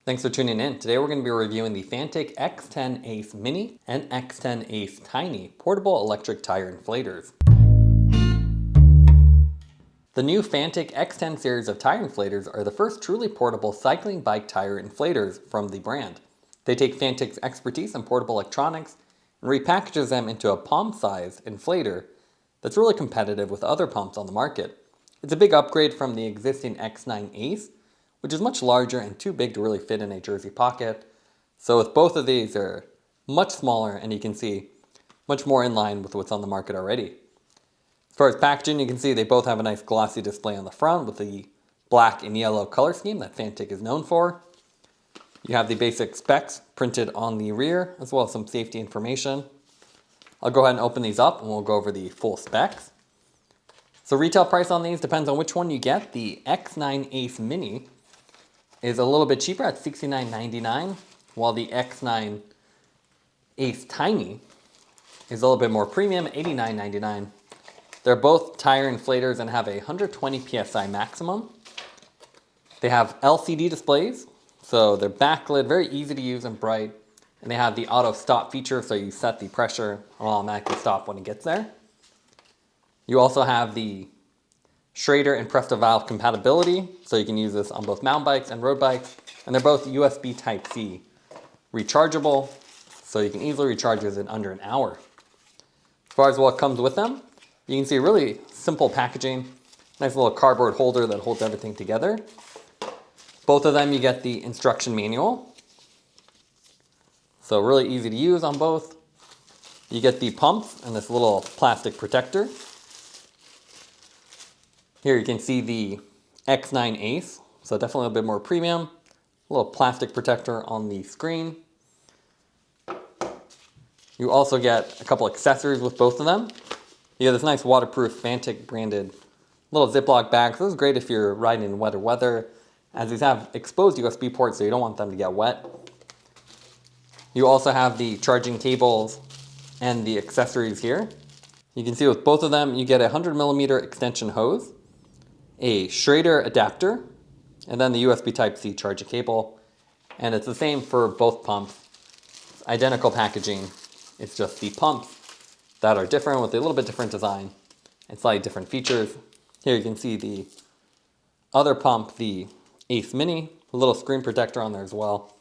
Thanks for tuning in. Today we're going to be reviewing the Fanttik X10 Ace Mini and X10 Ace Tiny portable electric tire inflators. The new Fanttik X10 series of tire inflators are the first truly portable cycling bike tire inflators from the brand. They take Fanttik's expertise in portable electronics and repackages them into a palm-sized inflator that's really competitive with other pumps on the market. It's a big upgrade from the existing X9 Ace, which is much larger and too big to really fit in a jersey pocket. So with both of these, they're much smaller and you can see much more in line with what's on the market already. As far as packaging, you can see they both have a nice glossy display on the front with the black and yellow color scheme that Fanttik is known for. You have the basic specs printed on the rear, as well as some safety information. I'll go ahead and open these up and we'll go over the full specs. So retail price on these depends on which one you get. The X9 Ace Mini is a little bit cheaper at $69.99, while the X9 Ace Tiny is a little bit more premium at $89.99. They're both tire inflators and have a 120 PSI maximum. They have LCD displays, so they're backlit, very easy to use and bright. And they have the auto stop feature, so you set the pressure and it'll automatically stop when it gets there. You also have the Schrader and Presto valve compatibility, so you can use this on both mountain bikes and road bikes. And they're both USB Type-C rechargeable, so you can easily recharge this in under an hour. As far as what comes with them, you can see really simple packaging. Nice little cardboard holder that holds everything together. Both of them you get the instruction manual. So really easy to use on both. You get the pumps and this little plastic protector. Here you can see the X9 Ace, so definitely a bit more premium. A little plastic protector on the screen. You also get a couple accessories with both of them. You get this nice waterproof Fanttik branded little Ziploc bag. So this is great if you're riding in wetter weather, as these have exposed USB ports, so you don't want them to get wet. You also have the charging cables and the accessories here. You can see with both of them, you get a 100mm extension hose, a Schrader adapter, and then the USB Type-C charging cable. And it's the same for both pumps. It's identical packaging. It's just the pumps that are different with a little bit different design and slightly different features. Here you can see the other pump, the Ace Mini, a little screen protector on there as well,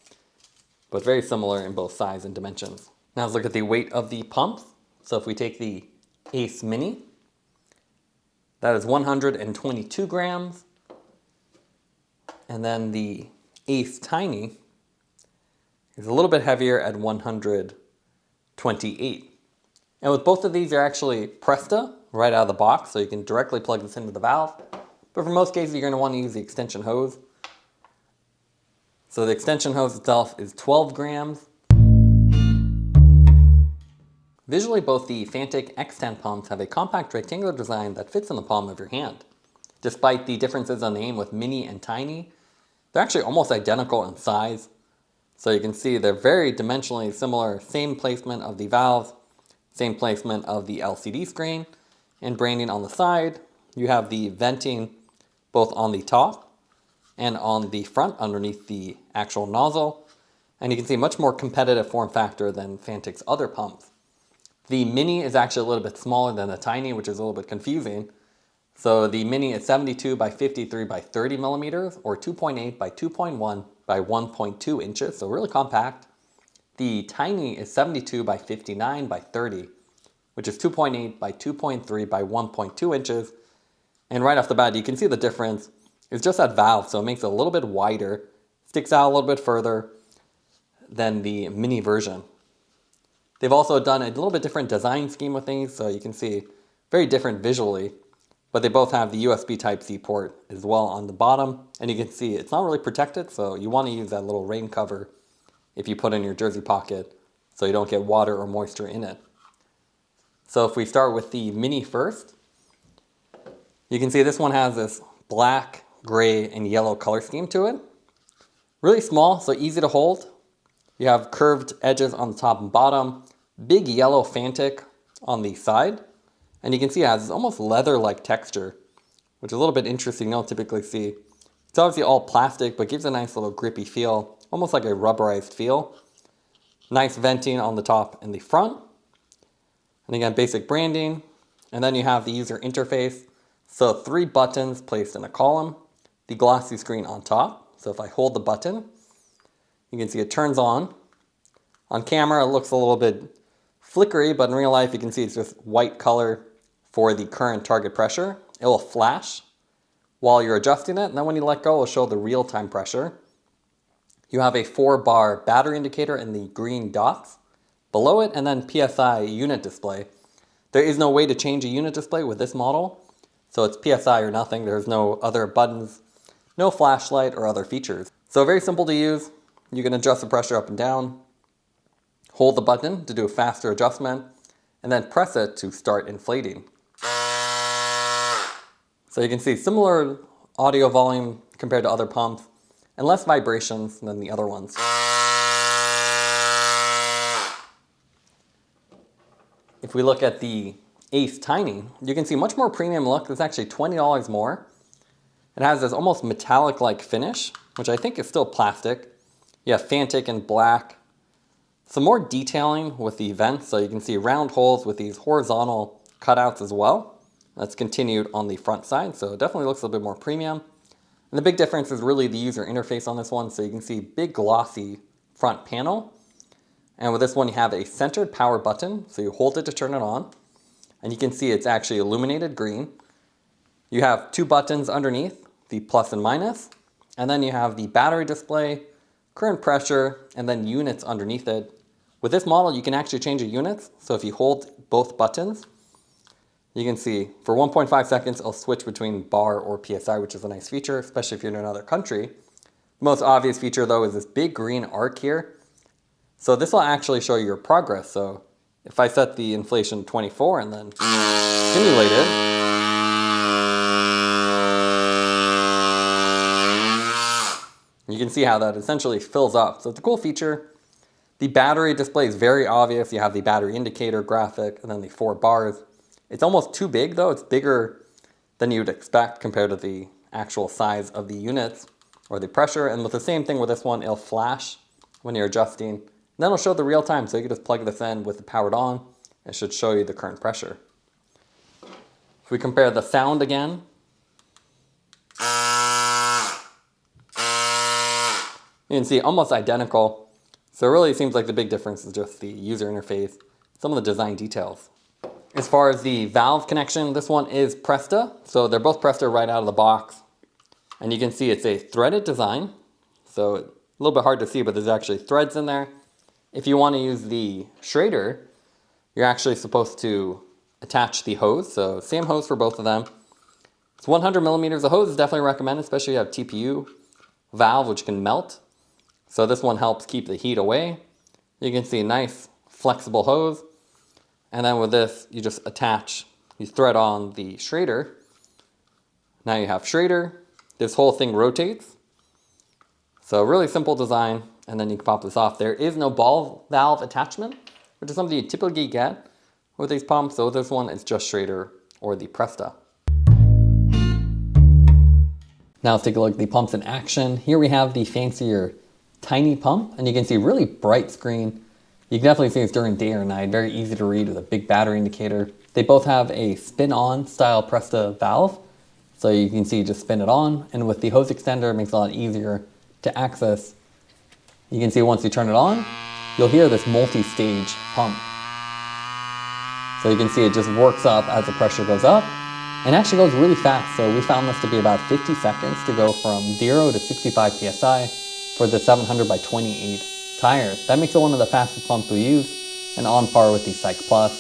but very similar in both size and dimensions. Now let's look at the weight of the pumps. So if we take the Ace Mini, that is 122 grams. And then the Ace Tiny is a little bit heavier at 128. And with both of these, they're actually Presto right out of the box, so you can directly plug this into the valve. But for most cases, you're going to want to use the extension hose. So the extension hose itself is 12 grams. Visually, both the Fanttik X10 pumps have a compact rectangular design that fits in the palm of your hand. Despite the differences on name with Mini and Tiny, they're actually almost identical in size. So you can see they're very dimensionally similar, same placement of the valves, same placement of the LCD screen, and branding on the side. You have the venting both on the top and on the front underneath the actual nozzle. And you can see much more competitive form factor than Fantik's other pumps. The Mini is actually a little bit smaller than the Tiny, which is a little bit confusing. So the Mini is 72 by 53 by 30 millimeters, or 2.8 by 2.1 by 1.2 inches, so really compact. The Tiny is 72 by 59 by 30, which is 2.8 by 2.3 by 1.2 inches. And right off the bat, you can see the difference. It's just that valve, so it makes it a little bit wider, sticks out a little bit further than the Mini version. They've also done a little bit different design scheme with these, so you can see very different visually, but they both have the USB Type-C port as well on the bottom, and you can see it's not really protected, so you want to use that little rain cover if you put in your jersey pocket so you don't get water or moisture in it. So if we start with the Mini first, you can see this one has this black, gray, and yellow color scheme to it. Really small, so easy to hold. You have curved edges on the top and bottom, big yellow Fanttik on the side, and you can see it has almost leather-like texture, which is a little bit interesting. You don't typically see It's obviously all plastic, but gives a nice little grippy feel, almost like a rubberized feel. Nice venting on the top and the front. And again, basic branding. And then you have the user interface. So 3 buttons placed in a column. The glossy screen on top. So if I hold the button, you can see it turns on. On camera, it looks a little bit flickery, but in real life, you can see it's just white color for the current target pressure. It will flash while you're adjusting it, and then when you let go, it'll show the real-time pressure. You have a 4-bar battery indicator in the green dots below it, and then PSI unit display. There is no way to change a unit display with this model, so it's PSI or nothing. There's no other buttons, no flashlight or other features. So very simple to use. You can adjust the pressure up and down, hold the button to do a faster adjustment, and then press it to start inflating. So you can see similar audio volume compared to other pumps and less vibrations than the other ones. If we look at the Ace Tiny, you can see much more premium look. It's actually $20 more. It has this almost metallic-like finish, which I think is still plastic. You have Fanttik in black. Some more detailing with the vents, so you can see round holes with these horizontal cutouts as well. That's continued on the front side, so it definitely looks a little bit more premium. And the big difference is really the user interface on this one, so you can see big glossy front panel. And with this one, you have a centered power button, so you hold it to turn it on. And you can see it's actually illuminated green. You have 2 buttons underneath, the plus and minus. And then you have the battery display, current pressure, and then units underneath it. With this model, you can actually change the units. So if you hold both buttons, you can see for 1.5 seconds, it'll switch between bar or PSI, which is a nice feature, especially if you're in another country. The most obvious feature though is this big green arc here. So this will actually show you your progress. So if I set the inflation 24 and then simulate it, you can see how that essentially fills up. So it's a cool feature. The battery display is very obvious. You have the battery indicator graphic and then the 4 bars. It's almost too big though. It's bigger than you'd expect compared to the actual size of the units or the pressure. And with the same thing with this one, it'll flash when you're adjusting. And then it'll show the real time. So you can just plug this in with the powered on. It should show you the current pressure. If we compare the sound again, you can see almost identical. So it really seems like the big difference is just the user interface, some of the design details. As far as the valve connection, this one is Presta. So they're both Presta right out of the box. And you can see it's a threaded design. So a little bit hard to see, but there's actually threads in there. If you want to use the Schrader, you're actually supposed to attach the hose. So same hose for both of them. It's 100 millimeters. The hose is definitely recommended, especially if you have TPU valve, which can melt. So this one helps keep the heat away. You can see a nice flexible hose. And then with this, you just attach, you thread on the Schrader. Now you have Schrader. This whole thing rotates. So really simple design, and then you can pop this off. There is no ball valve attachment, which is something you typically get with these pumps. So this one is just Schrader or the Presta. Now let's take a look at the pumps in action. Here we have the fancier Tiny pump, and you can see really bright screen. You can definitely see it's during day or night, very easy to read with a big battery indicator. They both have a spin-on style Presta valve, so you can see just spin it on, and with the hose extender, it makes it a lot easier to access. You can see once you turn it on, you'll hear this multi-stage pump. So you can see it just works up as the pressure goes up, and actually goes really fast. So we found this to be about 50 seconds to go from 0 to 65 PSI for the 700 by 28 tires. That makes it one of the fastest pumps we use and on par with the CYCPLUS.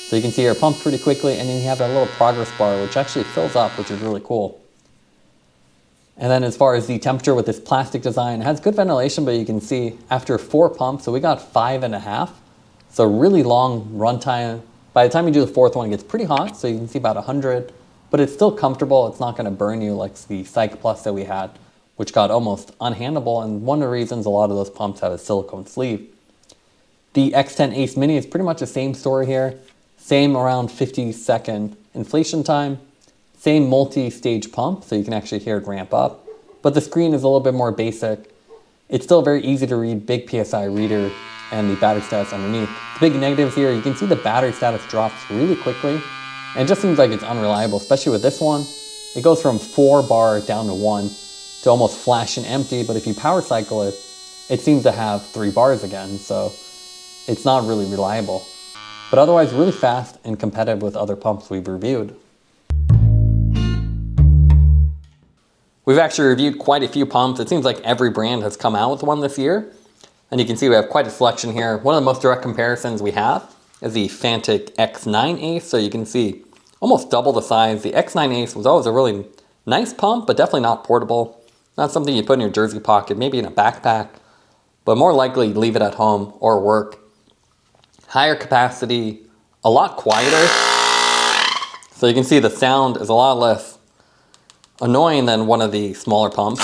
So you can see your pump pretty quickly, and then you have that little progress bar which actually fills up, which is really cool. And then as far as the temperature with this plastic design, it has good ventilation, but you can see after 4 pumps, so we got 5.5. So really long runtime. By the time you do the 4th one, it gets pretty hot, so you can see about 100, but it's still comfortable. It's not gonna burn you like the CYCPLUS that we had, which got almost unhandleable, and one of the reasons a lot of those pumps have a silicone sleeve. The X10 Ace Mini is pretty much the same story here. Same around 50-second inflation time. Same multi-stage pump, so you can actually hear it ramp up. but the screen is a little bit more basic. It's still very easy to read, big PSI reader, and the battery status underneath. The big negatives here, you can see the battery status drops really quickly, and it just seems like it's unreliable, especially with this one. It goes from 4 bar down to 1 to almost flash and empty, but if you power cycle it, it seems to have 3 bars again, so it's not really reliable. But otherwise really fast and competitive with other pumps we've reviewed. We've actually reviewed quite a few pumps. It seems like every brand has come out with one this year. And you can see we have quite a selection here. One of the most direct comparisons we have is the Fanttik X9 Ace. So you can see almost double the size. The X9 Ace was always a really nice pump, but definitely not portable. Not something you put in your jersey pocket, maybe in a backpack, but more likely leave it at home or work. Higher capacity, a lot quieter. So you can see the sound is a lot less annoying than one of the smaller pumps,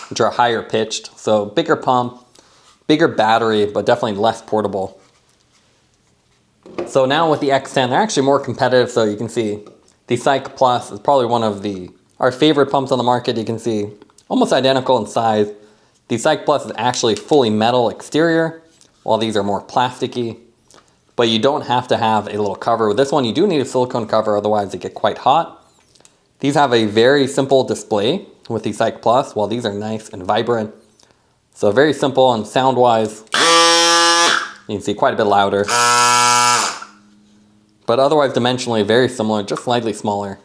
which are higher pitched. So bigger pump, bigger battery, but definitely less portable. So now with the X10, they're actually more competitive. So you can see the CYCPLUS is probably one of our favorite pumps on the market. You can see almost identical in size. The CYCPLUS is actually fully metal exterior, while these are more plasticky. But you don't have to have a little cover. With this one, you do need a silicone cover, otherwise they get quite hot. These have a very simple display with the CYCPLUS, while these are nice and vibrant. So very simple, and sound-wise, you can see quite a bit louder. But otherwise dimensionally very similar, just slightly smaller.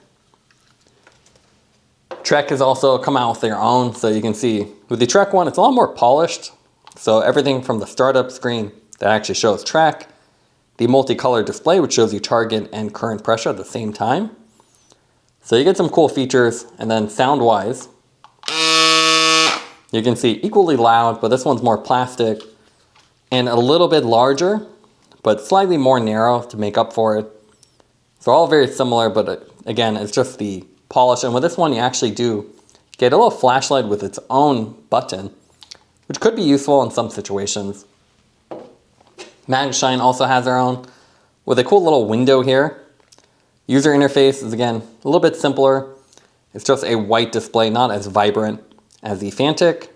Trek has also come out with their own, so you can see with the Trek one, it's a lot more polished. So everything from the startup screen that actually shows track, the multicolor display which shows you target and current pressure at the same time. So you get some cool features, and then sound-wise, you can see equally loud, but this one's more plastic and a little bit larger, but slightly more narrow to make up for it. So all very similar, but again, it's just the polish. And with this one, you actually do get a little flashlight with its own button, which could be useful in some situations. Magicshine also has their own with a cool little window here. User interface is again a little bit simpler. It's just a white display, not as vibrant as the Fanttik.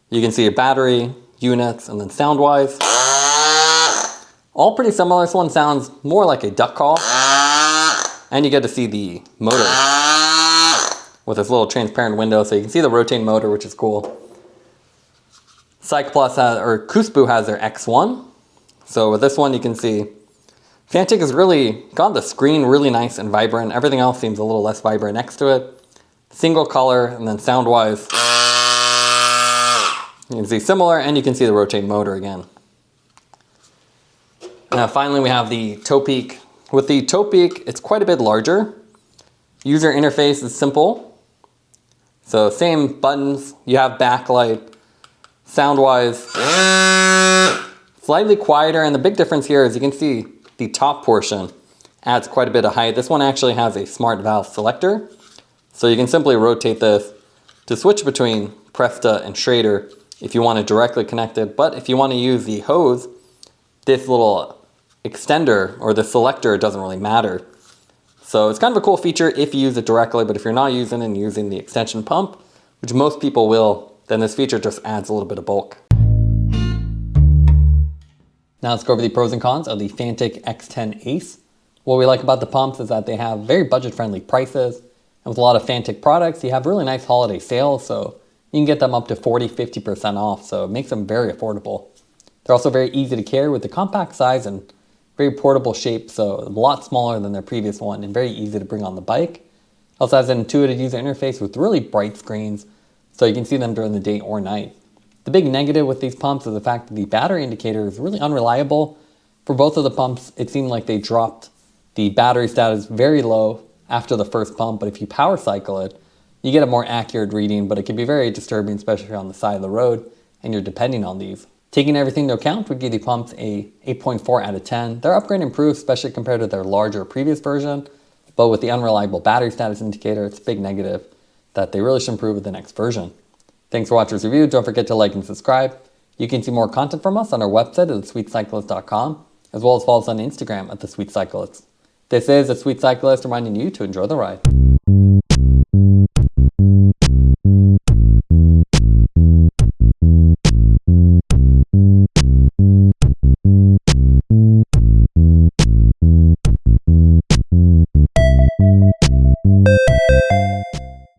You can see a battery, units, and then sound-wise, all pretty similar. This one sounds more like a duck call, and you get to see the motor with this little transparent window, so you can see the rotating motor, which is cool. CYCPLUS has their X1. So with this one, you can see Fanttik has really got the screen really nice and vibrant. Everything else seems a little less vibrant next to it. Single color, and then sound-wise, you can see similar, and you can see the rotating motor again. Now finally we have the Topeak. With the Topeak, it's quite a bit larger. User interface is simple. So same buttons, you have backlight. Sound-wise, slightly quieter, and the big difference here is you can see the top portion adds quite a bit of height. This one actually has a smart valve selector. So you can simply rotate this to switch between Presta and Schrader if you want to directly connect it. But if you want to use the hose, this little extender or the selector doesn't really matter. So it's kind of a cool feature if you use it directly, but if you're not using it and using the extension pump, which most people will, then this feature just adds a little bit of bulk. Now let's go over the pros and cons of the Fanttik X10 Ace. What we like about the pumps is that they have very budget-friendly prices. And with a lot of Fanttik products, you have really nice holiday sales, so you can get them up to 40–50% off, so it makes them very affordable. They're also very easy to carry with the compact size and very portable shape, so a lot smaller than their previous one and very easy to bring on the bike. Also has an intuitive user interface with really bright screens, so you can see them during the day or night. The big negative with these pumps is the fact that the battery indicator is really unreliable. For both of the pumps, it seemed like they dropped the battery status very low after the first pump, but if you power cycle it, you get a more accurate reading, but it can be very disturbing, especially on the side of the road and you're depending on these. Taking everything into account, we give the pumps a 8.4 out of 10. Their upgrade improved, especially compared to their larger previous version, but with the unreliable battery status indicator, it's a big negative that they really should improve with the next version. Thanks for watching this review. Don't forget to like and subscribe. You can see more content from us on our website at thesweetcyclist.com, as well as follow us on Instagram at thesweetcyclist. This is The Sweet Cyclist reminding you to enjoy the ride.